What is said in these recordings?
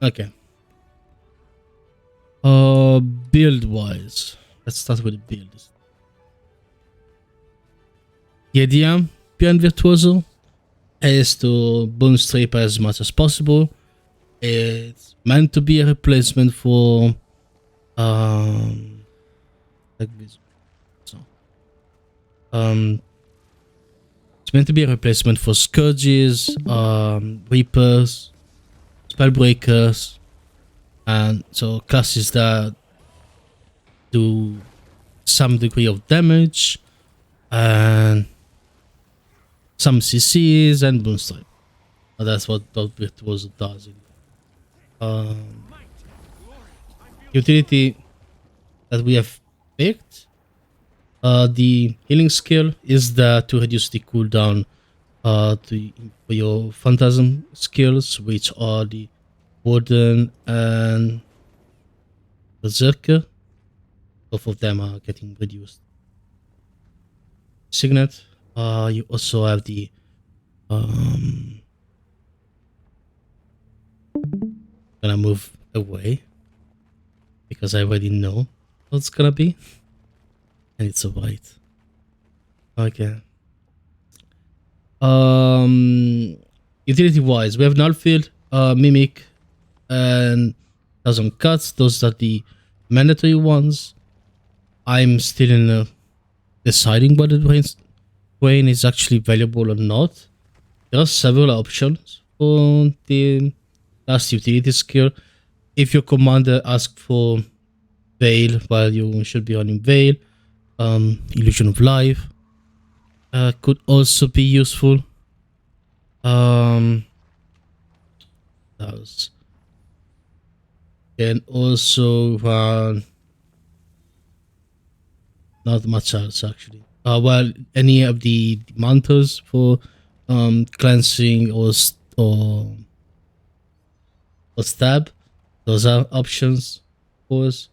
Okay. Build wise, let's start with the build. The idea behind Virtuoso is to bootstrap as much as possible. It's meant to be a replacement for like this. So it's meant to be a replacement for Scourges, Reapers, Spellbreakers, and so classes that do some degree of damage and some CCs and bootstrap. That's what Virtuoso does. Utility that we have picked, the healing skill is that to reduce the cooldown for your phantasm skills, which are the Warden and Berserker. Both of them are getting reduced. Signet, you also have the gonna move away because I already know what it's gonna be, and it's alright. Okay. Utility wise, we have Nullfield, Mimic, and Thousand Cuts. Those are the mandatory ones. I'm still in deciding whether Brain is actually valuable or not. There are several options for the last utility skill. If your commander asks for Veil, while you should be running Veil, Illusion of Life could also be useful. Can also run not much else actually. Well, any of the mantras for cleansing or stab, those are options, of course.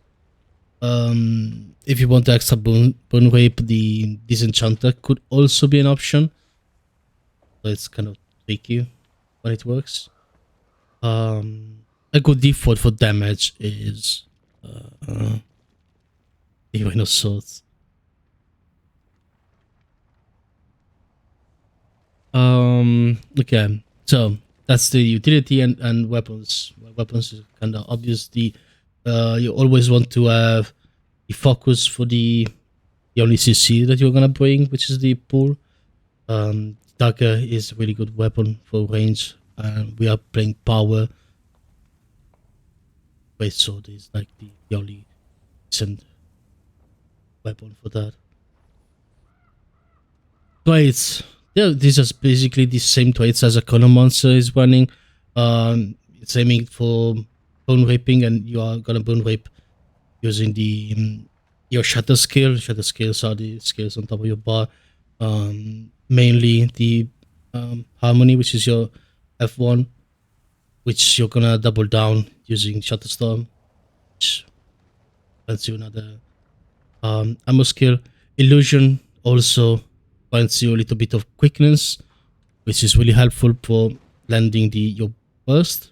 If you want the extra bone rape, the disenchanter could also be an option. So it's kind of tricky when it works. A good default for damage is Divine of Swords. Okay, so that's the utility and weapons. Weapons is kind of obvious. You always want to have the focus for the only CC that you're gonna bring, which is the pool. Dagger is a really good weapon for range, and we are playing power. Great sword is like the only decent weapon for that. Traits. Yeah, these are basically the same traits as a Conan monster is running. It's aiming for bone raping, and you are gonna bone rape using the your shatter skill. Shatter skills are the skills on top of your bar. Mainly the harmony, which is your F1, which you're gonna double down using Shatterstorm, which grants you another ammo skill. Illusion also grants you a little bit of quickness, which is really helpful for landing your burst.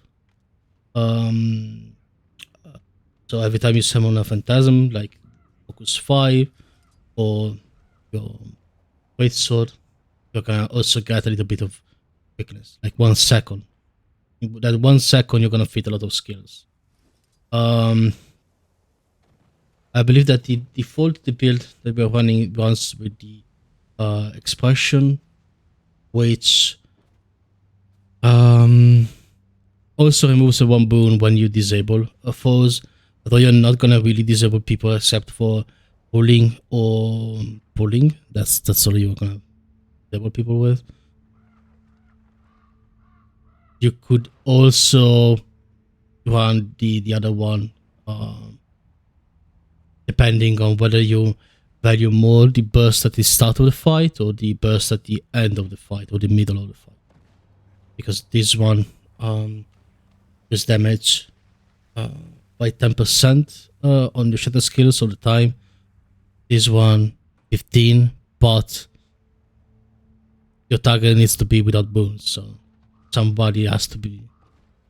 So every time you summon a phantasm, like Focus 5 or your Great Sword, you're gonna also get a little bit of quickness, like 1 second. That 1 second, you're gonna fit a lot of skills. I believe that the default build that we're running runs with the expression, which also removes a 1 boon when you disable foes, although you're not gonna really disable people except for pulling or pulling. That's all you're gonna disable people with. You could also run the other one, depending on whether you value more the burst at the start of the fight or the burst at the end of the fight or the middle of the fight. Because this one does damage by 10% on the shatter skills all the time. This one 15, but your target needs to be without boons, so somebody has to be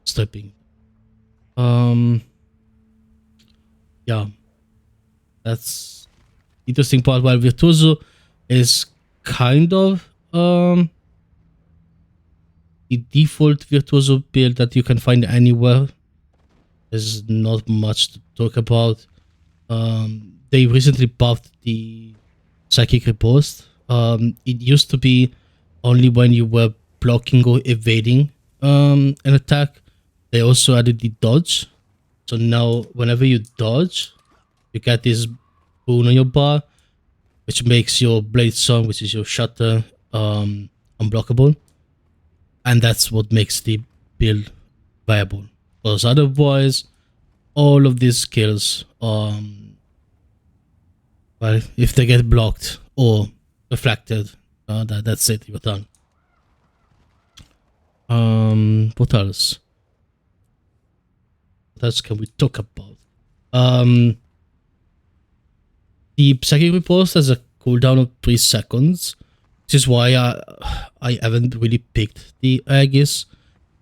stripping. Yeah, that's interesting part. While Virtuoso is kind of the default Virtuoso build that you can find anywhere. There's not much to talk about. They recently buffed the psychic riposte. It used to be only when you were blocking or evading an attack. They also added the dodge. So now whenever you dodge, you get this boon on your bar, which makes your blade song, which is your shutter, unblockable. And that's what makes the build viable. Because otherwise, all of these skills, well, if they get blocked or reflected, that's it, you're done. What else? What else can we talk about? The psychic riposte has a cooldown of 3 seconds, which is why I haven't really picked the Aegis.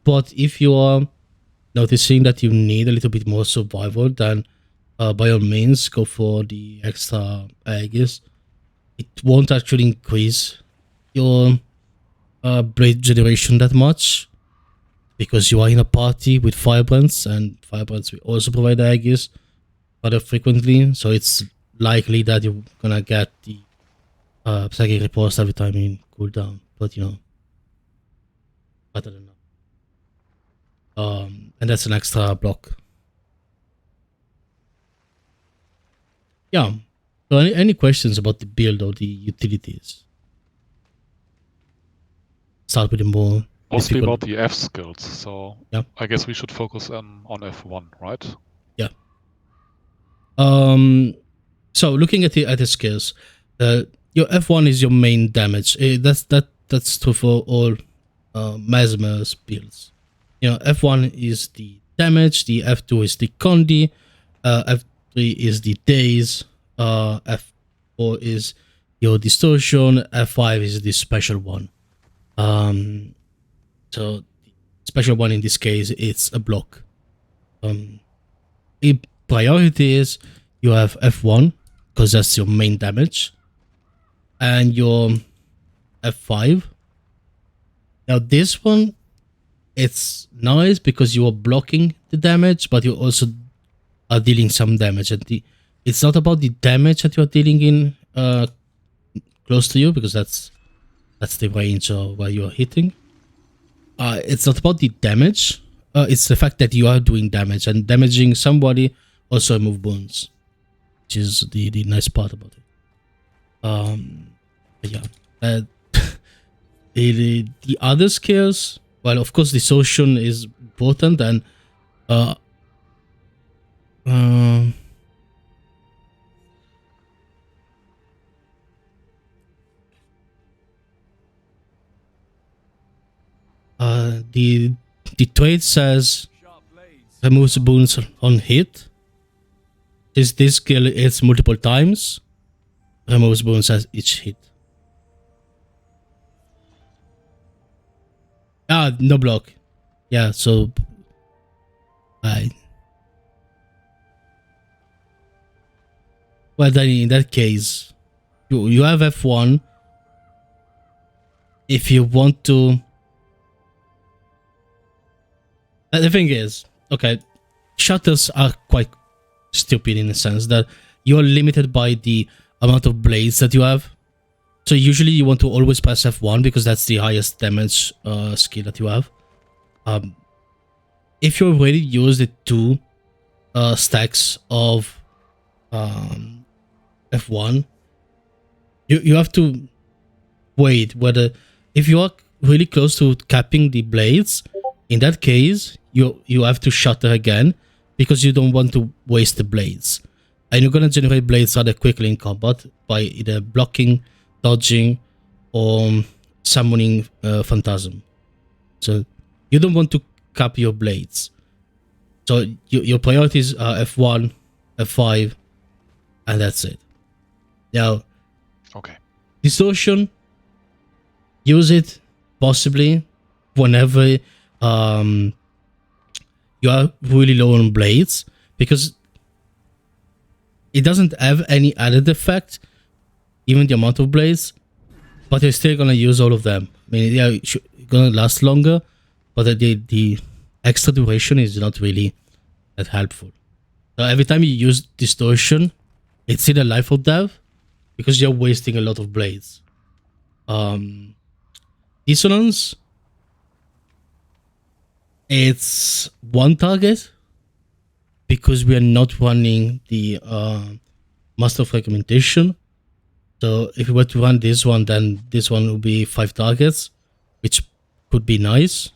But if you are noticing that you need a little bit more survival, then by all means go for the extra Aegis. It won't actually increase your blade generation that much because you are in a party with firebrands, and firebrands will also provide Aegis rather frequently, so it's likely that you're gonna get the psychic riposte every time in cooldown, but you know, better than that. And that's an extra block. Yeah. So any questions about the build or the utilities? Start with the more Mostly difficult. about the F skills, so Yeah. I guess we should focus on F1, right? Yeah. So looking at the skills, your F1 is your main damage. That's true for all Mesmer's builds. You know, F1 is the damage, the F2 is the condi, F3 is the daze, F4 is your distortion, F5 is the special one. So the special one in this case, it's a block. The priority is you have F1 because that's your main damage, and your F5. Now this one, it's nice because you are blocking the damage, but you also are dealing some damage. And it's not about the damage that you're dealing in close to you, because that's the range of where you're hitting. It's not about the damage. It's the fact that you are doing damage, and damaging somebody also remove wounds, which is the nice part about it. Yeah. The other skills, well, of course, distortion is important, and the trait says removes wounds on hit. This skill hits multiple times, removes wounds at each hit. No block. Yeah, so well, then in that case, you have F1. If you want to, the thing is, okay, shutters are quite stupid in the sense that you're limited by the amount of blades that you have. So usually you want to always press F1 because that's the highest damage skill that you have. If you already use the 2 stacks of F1, you have to wait whether, if you are really close to capping the blades, in that case you have to shutter again because you don't want to waste the blades, and you're gonna generate blades rather quickly in combat by either blocking, dodging, or summoning Phantasm. So you don't want to cap your blades. So your priorities are F1, F5, and that's it. Now, okay, distortion, use it possibly whenever you are really low on blades, because it doesn't have any added effect, even the amount of blades, but you're still gonna use all of them. I mean, yeah, it's gonna last longer, but the extra duration is not really that helpful. So every time you use distortion, it's either life or death, because you're wasting a lot of blades. Dissonance, it's one target, because we are not running the master fragmentation. So if we were to run this one, then this one will be 5 targets, which could be nice.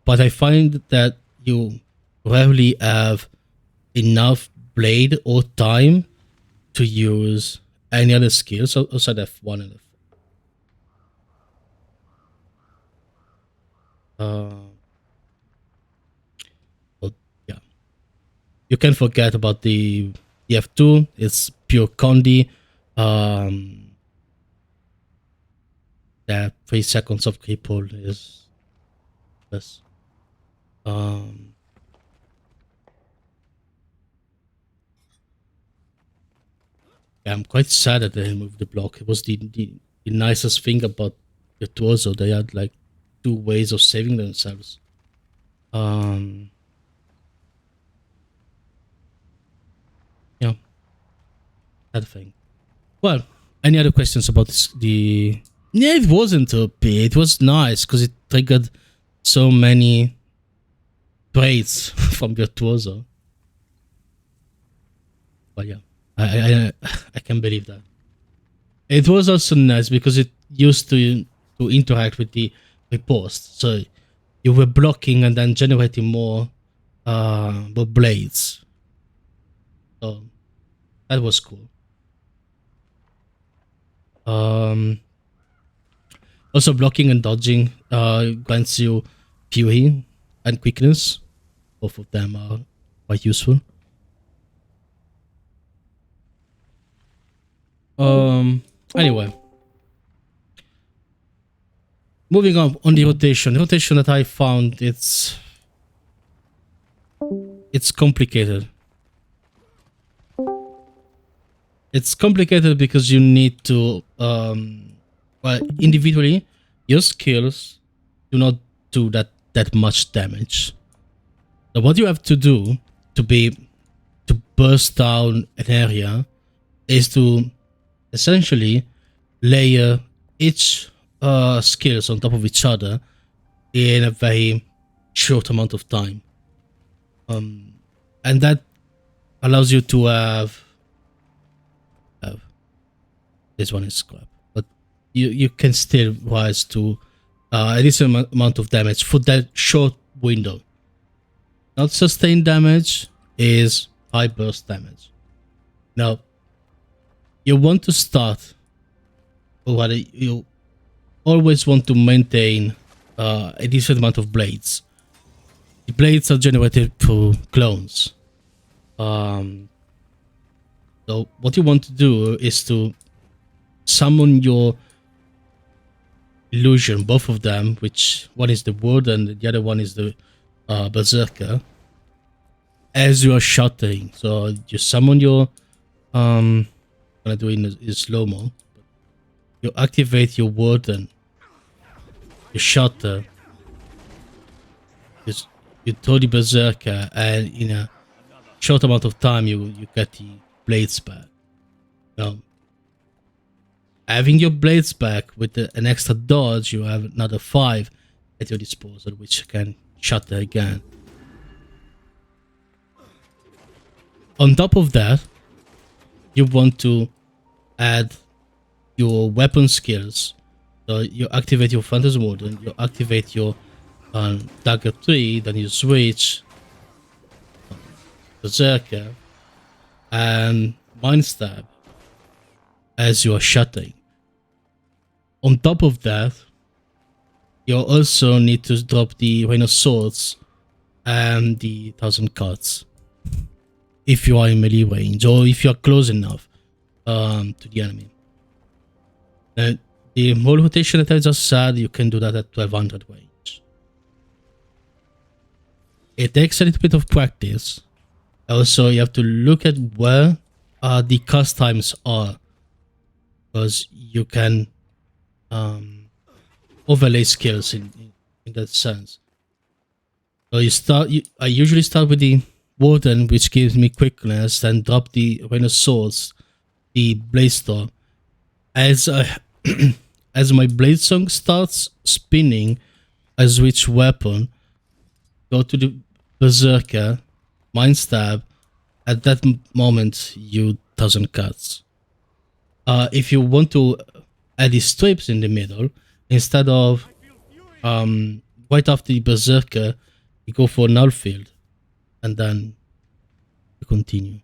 But I find that you rarely have enough blade or time to use any other skills outside F1 and F4. But yeah, you can forget about the F2. It's pure Condi. That 3 seconds of cripple is less. Yeah, I'm quite sad that they removed the block. It was the nicest thing about Virtuoso. They had like 2 ways of saving themselves. Yeah, that thing. Well, any other questions about this? Yeah, it wasn't OP. It was nice because it triggered so many traits from Virtuoso. But yeah, I can believe that. It was also nice because it used to interact with the post. So you were blocking and then generating more blades. So that was cool. Also, blocking and dodging grants you fury and quickness. Both of them are quite useful. Anyway, moving on the rotation. The rotation that I found, it's complicated. It's complicated because you need to well, individually, your skills do not do that much damage. So what you have to do to burst down an area is to essentially layer each skills on top of each other in a very short amount of time, and that allows you to have this one is scrap, but you can still rise to a decent amount of damage for that short window. Not sustained damage, is high burst damage. Now, you want to start, or rather, you always want to maintain a decent amount of blades. The blades are generated through clones. So what you want to do is to summon your illusion, both of them, which one is the word and the other one is the berserker, as you are shattering. So you summon your I'm gonna do it in slow-mo. You activate your warden, you shatter, you throw the berserker, and in a short amount of time you get the blades back. Now, having your blades back with an extra dodge, you have another 5 at your disposal, which can shatter again. On top of that, you want to add your weapon skills. So you activate your Phantasm Warden, you activate your Dagger 3, then you switch Berserker and Mind Stab as you are shattering. On top of that, you also need to drop the Rain of Swords and the 1000 Cuts if you are in melee range, or if you are close enough to the enemy. The whole rotation that I just said, you can do that at 1200 range. it takes a little bit of practice. Also, you have to look at where the cast times are, because you can overlay skills in that sense. So I usually start with the Warden, which gives me quickness, then drop the Rain of Swords, the Blade Storm. As as my Blade Song starts spinning, I switch weapon, go to the Berserker, Mind Stab. At that moment, you 1,000 cuts. If you want to add the strips in the middle, instead of right after the Berserker, you go for Nullfield, and then you continue.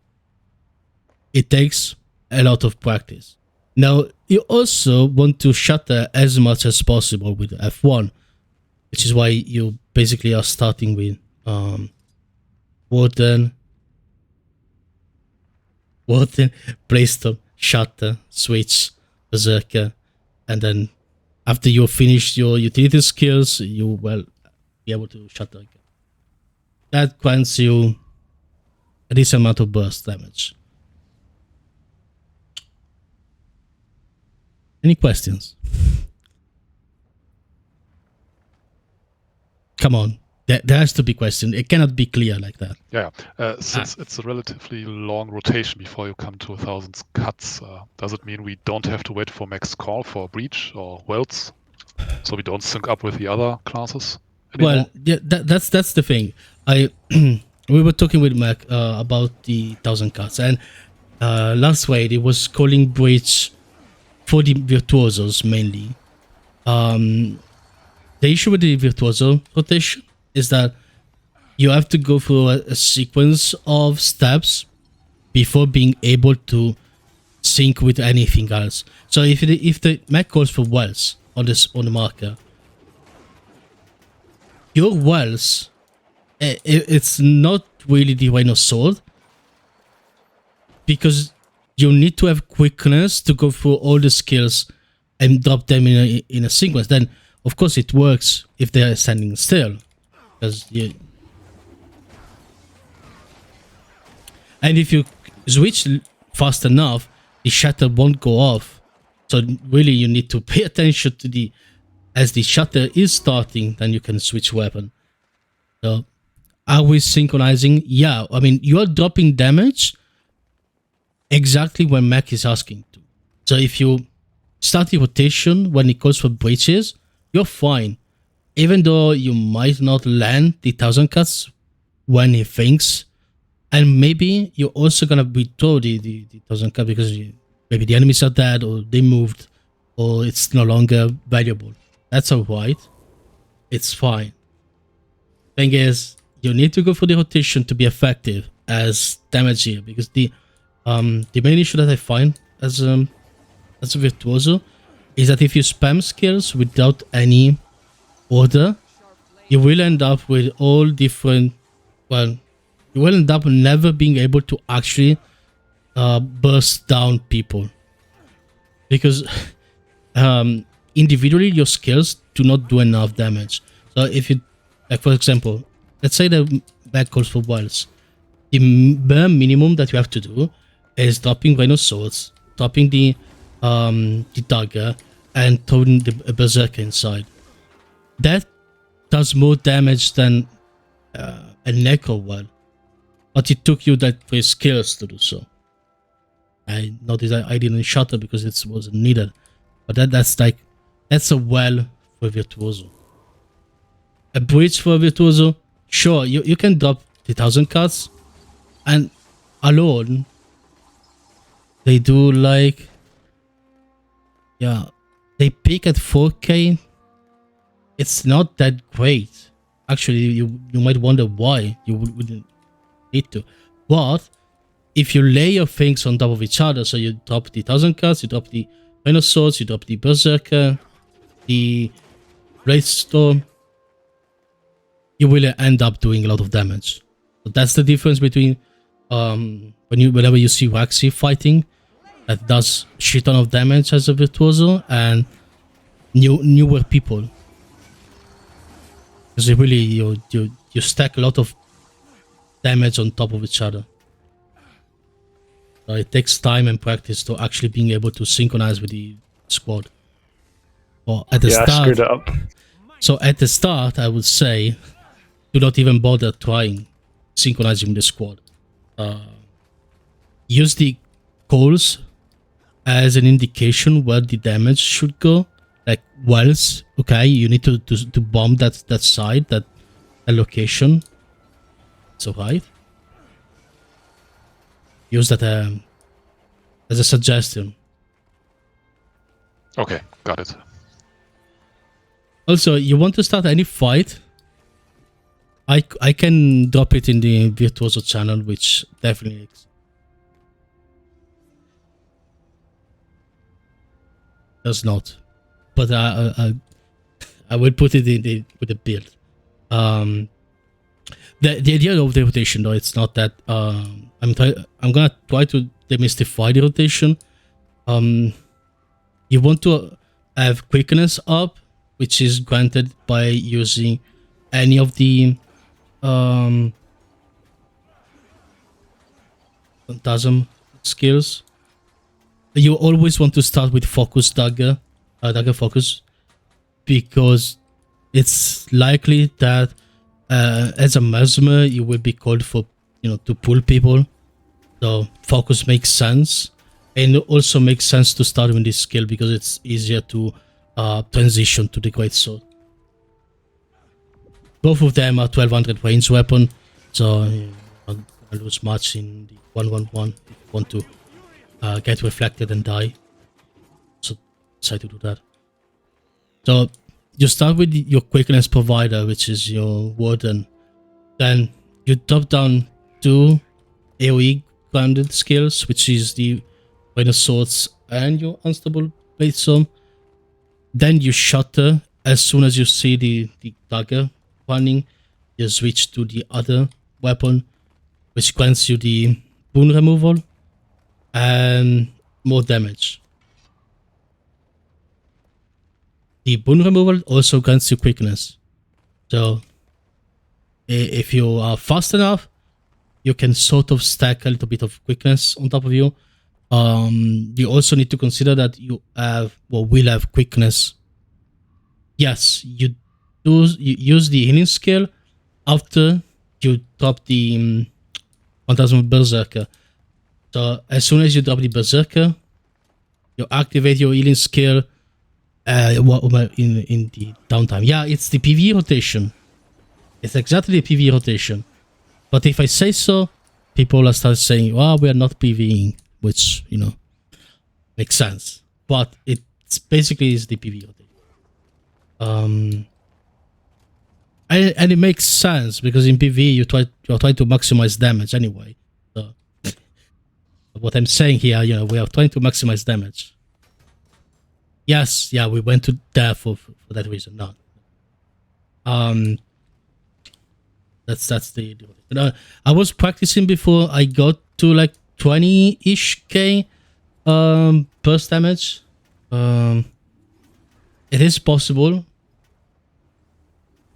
It takes a lot of practice. Now, you also want to shatter as much as possible with F1, which is why you basically are starting with Warden, Playstone, Shatter, Switch, Berserker, and then after you finish your utility skills, you will be able to Shatter again. That grants you a decent amount of burst damage. Any questions? Come on. There has to be question. It cannot be clear like that. Yeah. Since it's a relatively long rotation before you come to 1,000 cuts, does it mean we don't have to wait for max call for Breach or Welts? So we don't sync up with the other classes anymore? Well, yeah, that's the thing. We were talking with Mac about the 1,000 cuts, and last week it was calling Breach for the Virtuosos mainly. The issue with the Virtuoso rotation is that you have to go through a sequence of steps before being able to sync with anything else. So if the mech calls for wells on the marker, your wells, it's not really the Rain of Sword, because you need to have quickness to go through all the skills and drop them in a sequence. Then of course it works if they are standing still, because and if you switch fast enough, the shatter won't go off. So really you need to pay attention to as the shatter is starting, then you can switch weapon. So are we synchronizing? Yeah, I mean, you are dropping damage exactly when Mac is asking to. So if you start the rotation when it calls for breaches, you're fine. Even though you might not land the 1,000 cuts when he thinks, and maybe you're also gonna withdraw the 1,000 cuts because maybe the enemies are dead, or they moved, or it's no longer valuable. That's alright. It's fine. Thing is, you need to go for the rotation to be effective as damage here, because the main issue that I find as a Virtuoso is that if you spam skills without any order, you will end up with all different, well, you will end up never being able to actually burst down people, because individually your skills do not do enough damage. So if you, like for example, let's say the back calls for wells, the bare minimum that you have to do is dropping Rain of Swords, dropping the dagger, and throwing the Berserker inside. That does more damage than a Necro well, but it took you that 3 skills to do so. I noticed I didn't shatter because it wasn't needed, but that's a well for Virtuoso. A breach for Virtuoso, sure, you can drop the 1,000 cuts, and alone they do like, yeah, they peak at 4k. It's not that great. Actually, you might wonder why you wouldn't need to. But if you lay your things on top of each other, so you drop the 1,000 cuts, you drop the Rain of Swords, you drop the Berserker, the Blade Storm, you will end up doing a lot of damage. So that's the difference between whenever you see Waxy fighting that does shit ton of damage as a Virtuoso, and newer people. Because really you stack a lot of damage on top of each other. So it takes time and practice to actually being able to synchronize with the squad. Or at the Yeah, I start, screwed it up. so at the start, I would say, do not even bother trying synchronizing the squad. Use the calls as an indication where the damage should go. Like wells, okay, you need to bomb that side, that location. So right. Use that as a suggestion. Okay, got it. Also, you want to start any fight, I can drop it in the Virtuoso channel, which definitely does not. But I will put it in with the build. The idea of the rotation, though, it's not that I'm gonna try to demystify the rotation. You want to have quickness up, which is granted by using any of the phantasm skills. You always want to start with focus dagger focus, because it's likely that as a mesmer you will be called for, to pull people. So focus makes sense, and it also makes sense to start with this skill because it's easier to transition to the great sword. Both of them are 1200 range weapon, so you don't lose much in the 1-1-1 if you want to get reflected and die. So decide to do that. So you start with your quickness provider, which is your warden. Then you drop down 2 AoE grounded skills, which is the Rain of Swords and your Unstable Bladestorm. Then you shutter. As soon as you see the dagger running, you switch to the other weapon, which grants you the boon removal and more damage. The boon removal also grants you quickness. So if you are fast enough, you can sort of stack a little bit of quickness on top of you. You also need to consider that you will have quickness. Yes, you use the healing skill after you drop the Phantasm Berserker. So as soon as you drop the Berserker, you activate your healing skill in the downtime. Yeah, it's the PvE rotation. It's exactly the PvE rotation. But if I say so, people will start saying, well, we are not PvEing, which, makes sense. But it's basically is the PvE rotation. And it makes sense because in PvE you try to maximize damage anyway. So what I'm saying here, we are trying to maximize damage. Yes, yeah, we went to death for that reason. No. That's the I was practicing before I got to like 20-ish K burst damage. It is possible,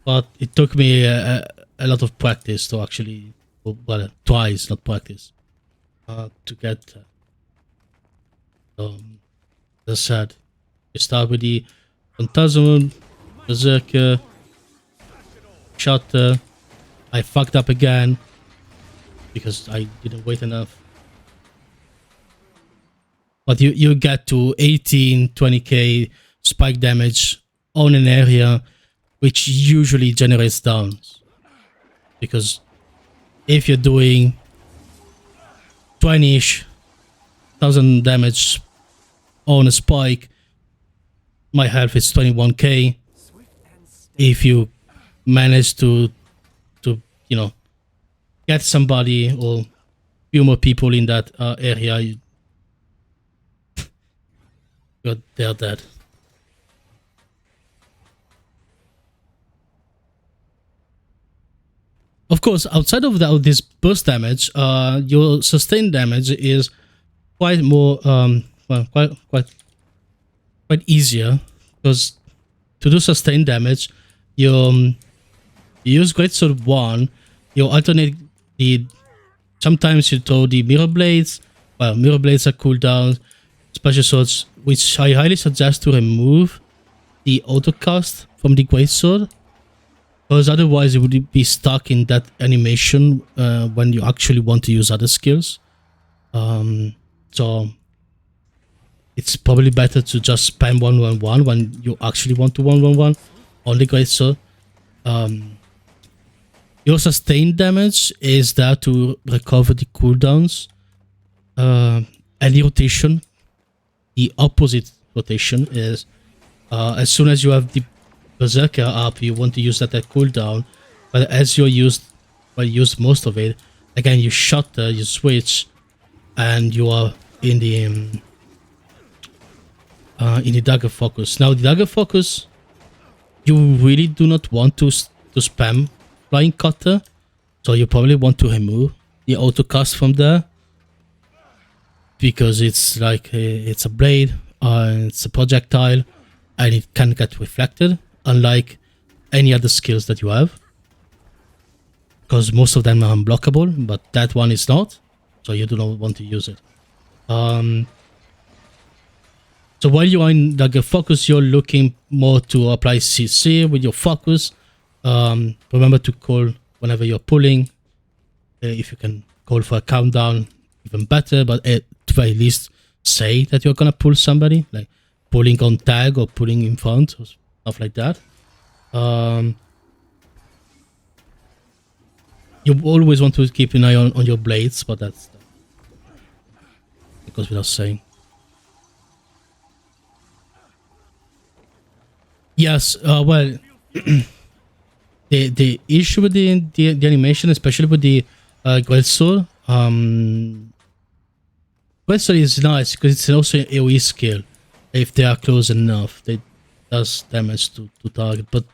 but it took me a lot of practice to actually, well, twice, not practice, to get that. As I said, you start with the Phantasm, Berserker, Shutter. I fucked up again because I didn't wait enough. But you get to 18, 20k spike damage on an area, which usually generates downs. Because if you're doing 20-ish thousand damage on a spike, my health is 21k. If you manage to get somebody or few more people in that area, they're dead. Of course, outside of this burst damage, your sustained damage is quite more quite easier, because to do sustained damage, you use Greatsword 1, you alternate Sometimes you throw the mirror blades. Well, mirror blades are cooldown. Special swords, which I highly suggest to remove the autocast from the greatsword, because otherwise you would be stuck in that animation when you actually want to use other skills. So it's probably better to just spam 111 when you actually want to 111 on the greatsword. Your sustain damage is there to recover the cooldowns. Any rotation, the opposite rotation is as soon as you have the Berserker up, you want to use that at cooldown, but as you used most of it, again you shutter, you switch, and you are in the dagger focus. Now the dagger focus, you really do not want to spam flying cutter, so you probably want to remove the autocast from there, because it's like it's a blade, it's a projectile, and it can get reflected, unlike any other skills that you have, because most of them are unblockable, but that one is not, so you do not want to use it. So while you are in dagger focus, you're looking more to apply CC with your focus. Remember to call whenever you're pulling. If you can call for a countdown, even better, but at the very least say that you're gonna pull somebody, like pulling on tag or pulling in front or stuff like that. You always want to keep an eye on your blades, but that goes without saying. Yes, well, the issue with the animation, especially with the greatsword, greatsword is nice because it's also an AoE skill. If they are close enough, they does damage to target, but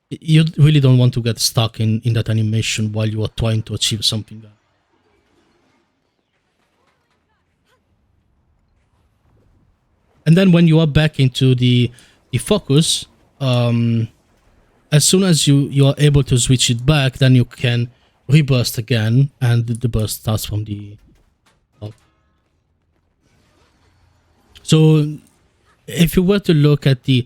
you really don't want to get stuck in that animation while you are trying to achieve something. And then when you are back into the focus, as soon as you are able to switch it back, then you can reburst again, and the burst starts from the top. So if you were to look at the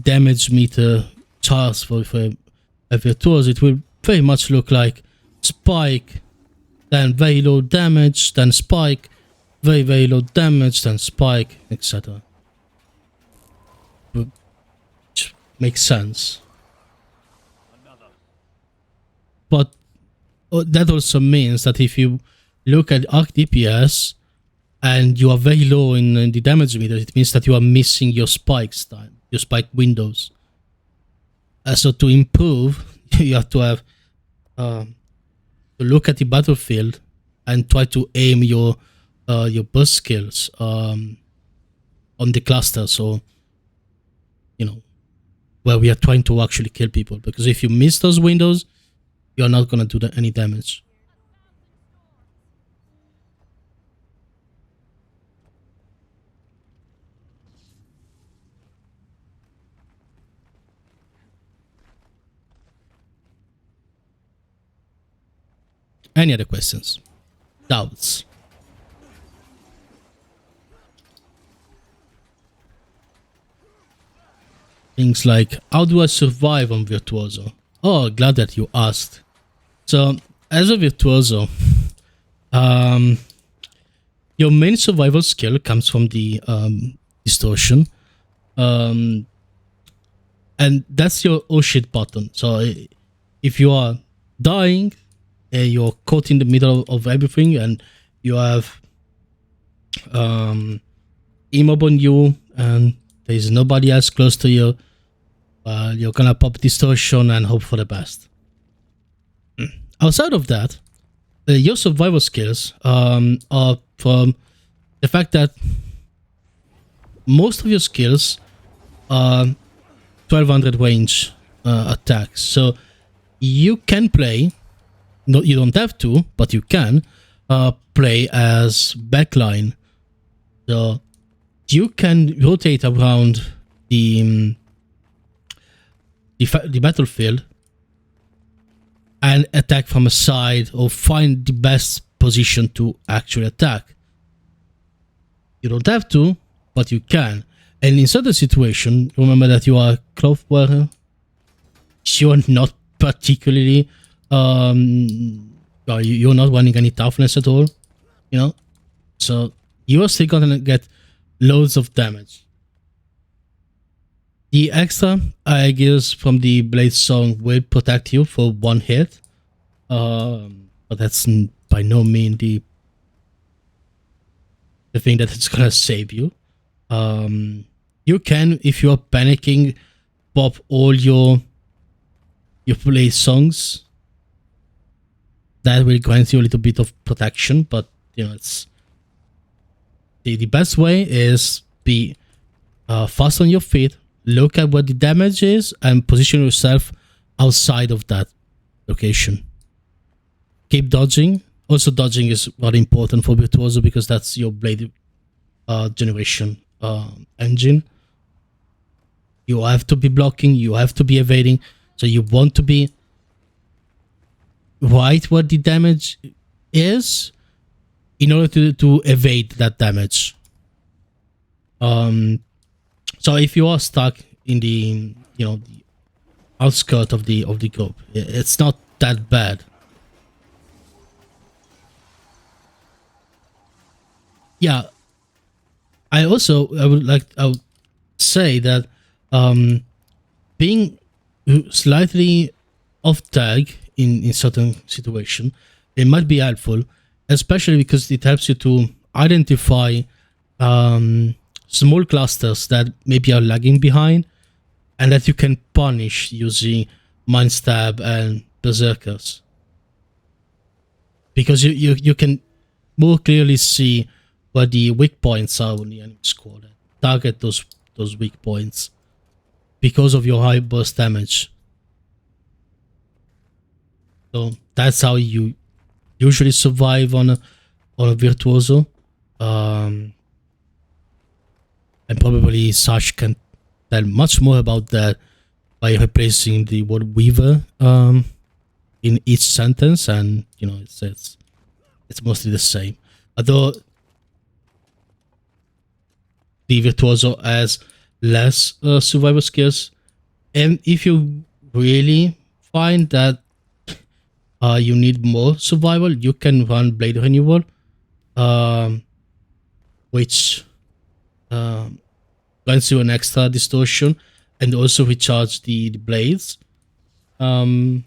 damage meter charts for a Virtuoso, it will very much look like spike, then very low damage, then spike, very, very low damage, then spike, etc. Which makes sense. But that also means that if you look at arc DPS and you are very low in the damage meter, it means that you are missing your spikes time, your spike windows. So to improve, you have to have to look at the battlefield and try to aim your burst skills on the cluster, so where we are trying to actually kill people, because if you miss those windows, you're not gonna do any damage. Any other questions? Doubts? Things like, how do I survive on Virtuoso? Oh, glad that you asked. So, as a Virtuoso, your main survival skill comes from the distortion. And that's your oh shit button. So, if you are dying, you're caught in the middle of everything, and you have emob on you, and there's nobody else close to you, you're gonna pop distortion and hope for the best. Outside of that, your survival skills are from the fact that most of your skills are 1200 range attacks. So you can play, no, you don't have to, but you can play as backline. So you can rotate around the battlefield and attack from a side, or find the best position to actually attack. You don't have to, but you can. And in certain situations, remember that you are a cloth wearer. You are not particularly, you're not running any toughness at all, you know? So you are still gonna get loads of damage. The extra, I guess, from the Blade Song will protect you for one hit. But that's by no means the thing that it's gonna save you. You can, if you are panicking, pop all your Blade Songs. That will grant you a little bit of protection, but it's the best way is be fast on your feet, look at what the damage is, and position yourself outside of that location. Keep dodging. Also, dodging is very important for Virtuoso because that's your blade generation engine. You have to be blocking, you have to be evading, so you want to be right where the damage is in order to evade that damage. So if you are stuck in the the outskirt of the group, it's not that bad. Yeah, I would say that being slightly off tag in certain situation, it might be helpful, especially because it helps you to identify small clusters that maybe are lagging behind and that you can punish using Mind Stab and Berserkers, because you can more clearly see where the weak points are on the enemy squad and target those weak points because of your high burst damage. So that's how you usually survive on a Virtuoso. And probably Sash can tell much more about that by replacing the word Weaver in each sentence, and it's mostly the same. Although the Virtuoso has less survival skills, and if you really find that you need more survival, you can run Blade Renewal, which grants you an extra distortion and also recharge the blades. You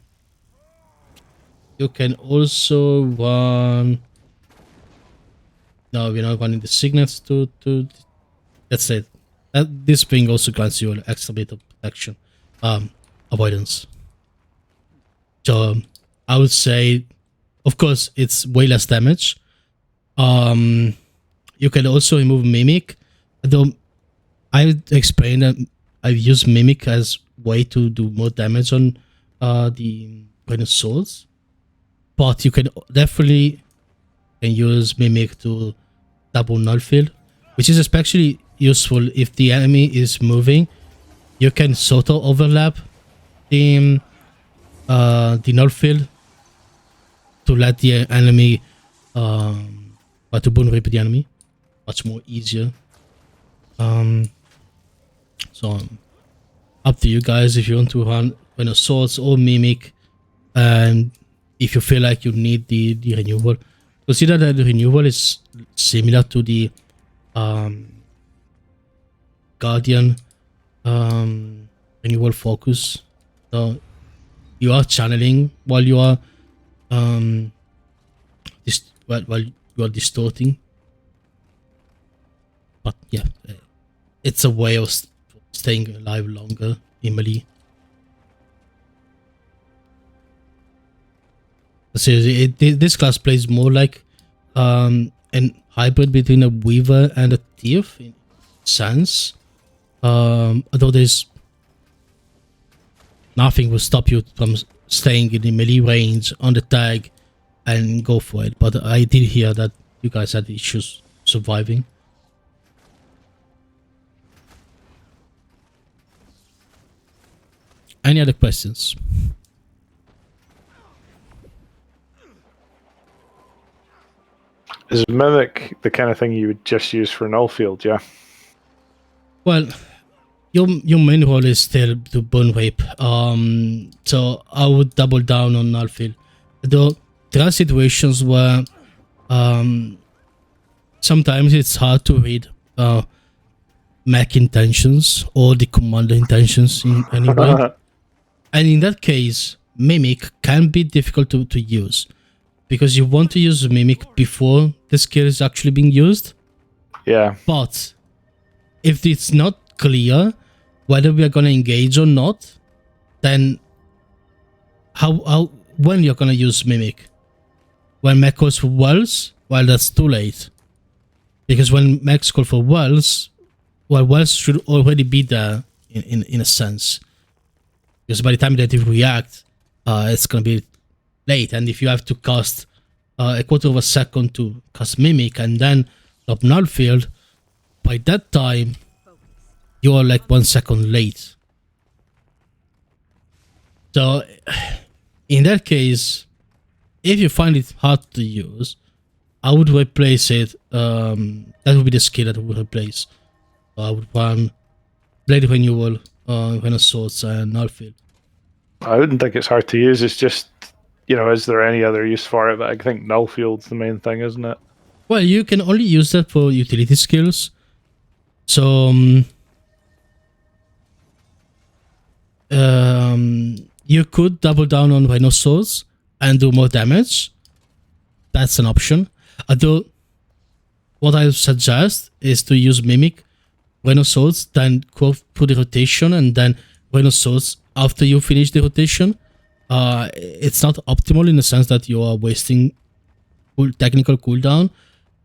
can also run. No, we're not running the signets to. That's it. This thing also grants you an extra bit of protection, avoidance. So I would say, of course, it's way less damage. You can also remove Mimic, though I explained that I've used Mimic as way to do more damage on the Brain of Souls, but you can definitely use Mimic to double null field, which is especially useful if the enemy is moving. You can sort of overlap the null field to let the enemy to bone rip the enemy much more easier. So up to you guys if you want to run Swords or Mimic, and if you feel like you need the renewal, consider that the renewal is similar to the Guardian renewal focus. So you are channeling while you are while you are distorting. But yeah, it's a way of staying alive longer in melee. So this class plays more like an hybrid between a Weaver and a Thief in sense. Although there's nothing will stop you from staying in the melee range on the tag and go for it. But I did hear that you guys had issues surviving. Any other questions? Is Mimic the kind of thing you would just use for null field? Yeah. Well, your main role is still to bone rape. So I would double down on null field. Though there are situations where sometimes it's hard to read mech intentions or the commander intentions in any way. And in that case, Mimic can be difficult to use because you want to use Mimic before the skill is actually being used. Yeah. But if it's not clear whether we are going to engage or not, then when you're going to use Mimic? When mech calls for wells? Well, that's too late. Because when mechs call for wells, well, wells should already be there in a sense. Because by the time that you react, it's going to be late. And if you have to cast a quarter of a second to cast Mimic and then drop null field, by that time, you are like 1 second late. So, in that case, if you find it hard to use, I would replace it. That would be the skill that I would replace. I would run Blade Renewal, Renaissance, and null field. I wouldn't think it's hard to use. It's just, is there any other use for it? But I think null field's the main thing, isn't it? Well, you can only use that for utility skills. So, you could double down on Rhinosaurs and do more damage. That's an option. Although, what I suggest is to use Mimic, Rhinosaurs, then go through the rotation, and then Rhinosaurs after you finish the rotation. It's not optimal in the sense that you are wasting technical cooldown,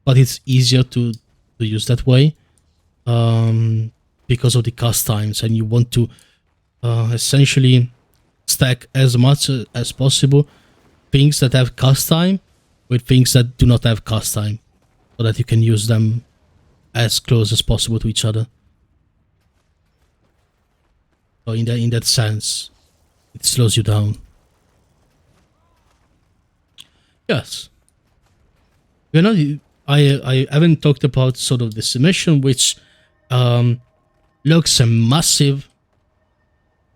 but it's easier to use that way because of the cast times, and you want to essentially stack as much as possible things that have cast time with things that do not have cast time, so that you can use them as close as possible to each other. So in that sense, it slows you down. Yes. I haven't talked about sort of the submission, which looks a massive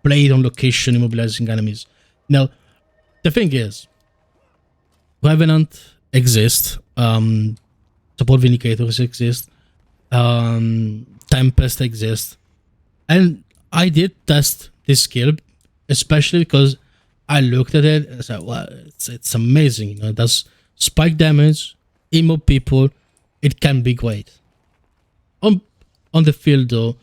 blade on location immobilizing enemies. Now, the thing is, Revenant exists, support Vindicators exist, Tempest exists, and I did test this skill, especially because I looked at it and said, well, it's amazing. It does spike damage, immob people, it can be great. On the field though,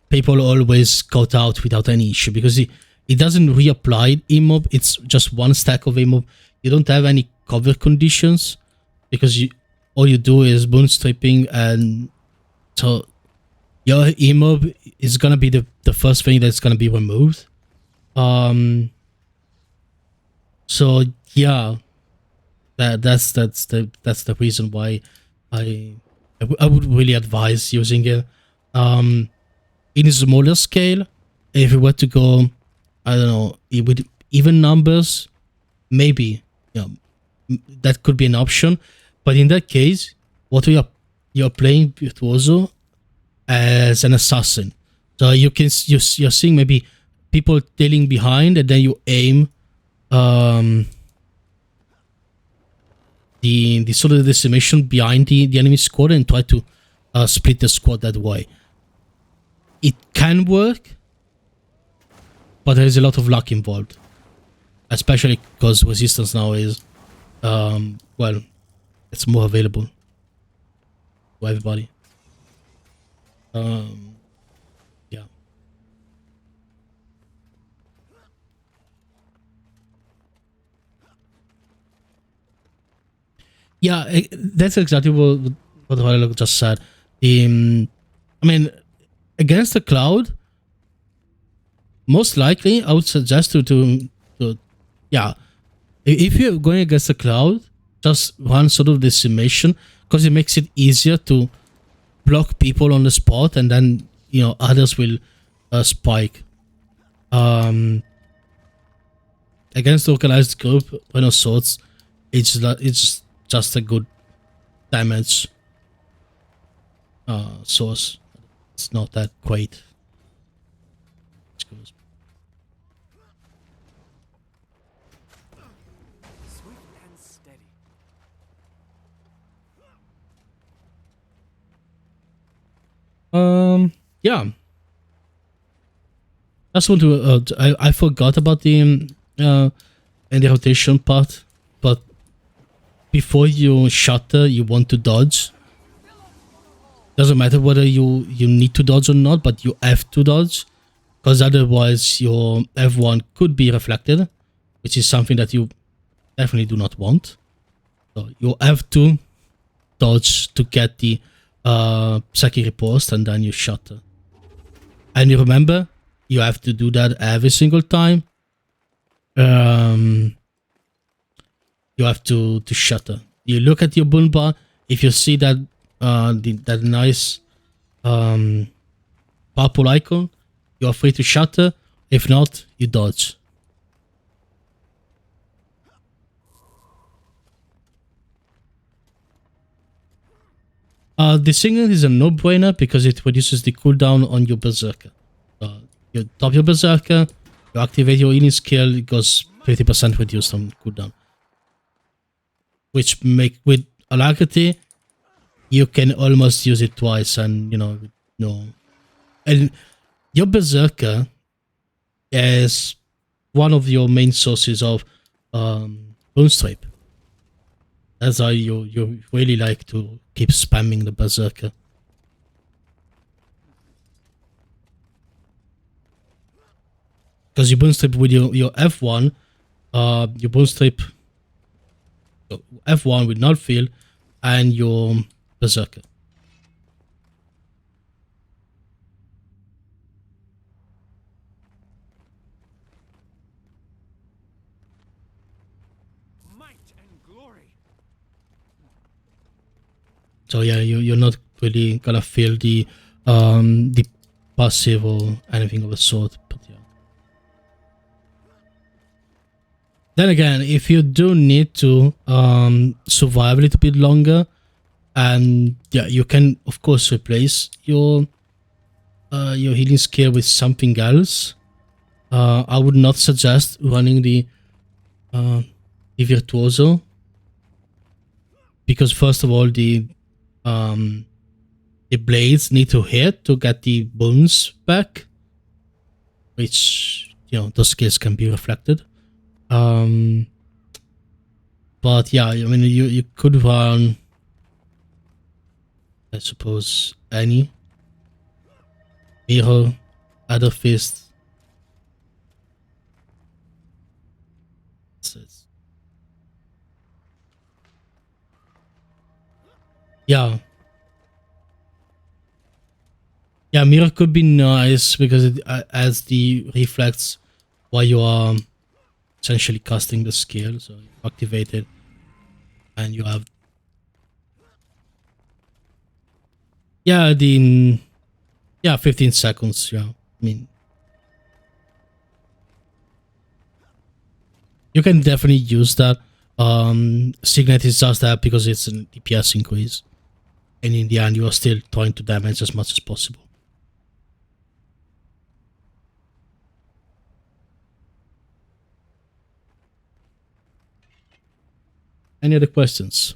people always got out without any issue because it doesn't reapply immob, it's just one stack of immob. You don't have any cover conditions because all you do is bone stripping, and so your immob is gonna be the first thing that's gonna be removed. So yeah, that's the reason why I would really advise using it. In a smaller scale, if you were to go, I don't know, with even numbers, maybe that could be an option. But in that case, what you're playing Virtuoso as an assassin, so you're seeing maybe people tailing behind, and then you aim the sort of decimation behind the enemy squad and try to split the squad that way. It can work, but there is a lot of luck involved, especially because resistance now is well, it's more available to everybody. Yeah. Yeah, that's exactly what Harlock just said. I mean, against the cloud, most likely I would suggest to yeah, if you're going against the cloud, just run sort of decimation, because it makes it easier to block people on the spot, and then others will spike. Against the organized group, Swords, it's just a good damage source. It's not that great. Swift and steady. Yeah. I just want to. I forgot about the rotation part, but before you shutter, you want to dodge. Doesn't matter whether you need to dodge or not, but you have to dodge, because otherwise your F1 could be reflected, which is something that you definitely do not want. So you have to dodge to get the psychic riposte, and then you shutter. And you remember, you have to do that every single time. You have to shutter. You look at your boon bar. If you see that that nice purple icon, you are free to shutter. If not, you dodge. The signal is a no-brainer because it reduces the cooldown on your berserker. You top your berserker, you activate your healing skill, it goes 50% reduced on cooldown. Which make with Alacrity, you can almost use it twice, and no. And your berserker is one of your main sources of bone strip. That's why you really like to keep spamming the berserker. Because you bone strip with your F1, your bone strip F1 will not fail, and your berserker. Might and glory. So yeah, you're not really gonna feel the passive or anything of the sort. But yeah. Then again, if you do need to survive a little bit longer, and yeah, you can of course replace your healing skill with something else. I would not suggest running the Virtuoso, because first of all, the blades need to hit to get the bones back, which those skills can be reflected. But yeah, I mean, you could run, I suppose, any mirror, other fist. Yeah. Yeah, mirror could be nice because it adds the reflex while you are essentially casting the skill. So you activate it and you have... Yeah, 15 seconds, yeah. I mean... You can definitely use that. Signet is just that because it's an DPS increase. And in the end, you are still trying to damage as much as possible. Any other questions?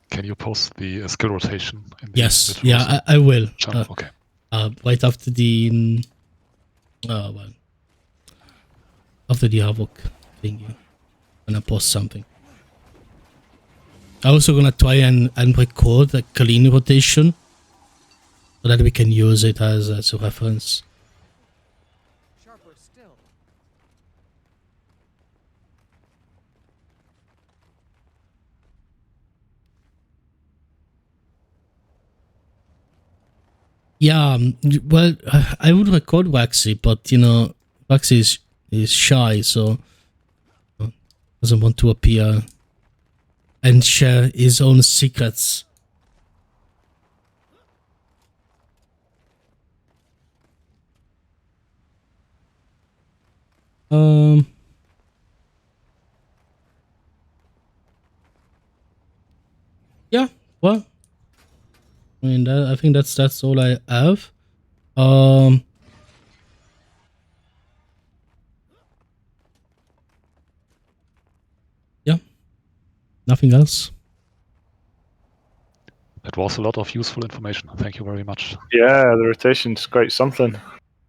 Can you post the skill rotation? In the Yes, Virtuoso yeah, I will. channel? Okay. Right after the after the Havoc thingy, gonna post something. I'm also gonna try and record a clean rotation so that we can use it as a reference. Sharper still. Yeah, well, I would record Waxy, but Waxy is shy, so doesn't want to appear and share his own secrets. Yeah, well, I mean, I think that's all I have. Yeah, nothing else. That was a lot of useful information. Thank you very much. Yeah, the rotation's quite something.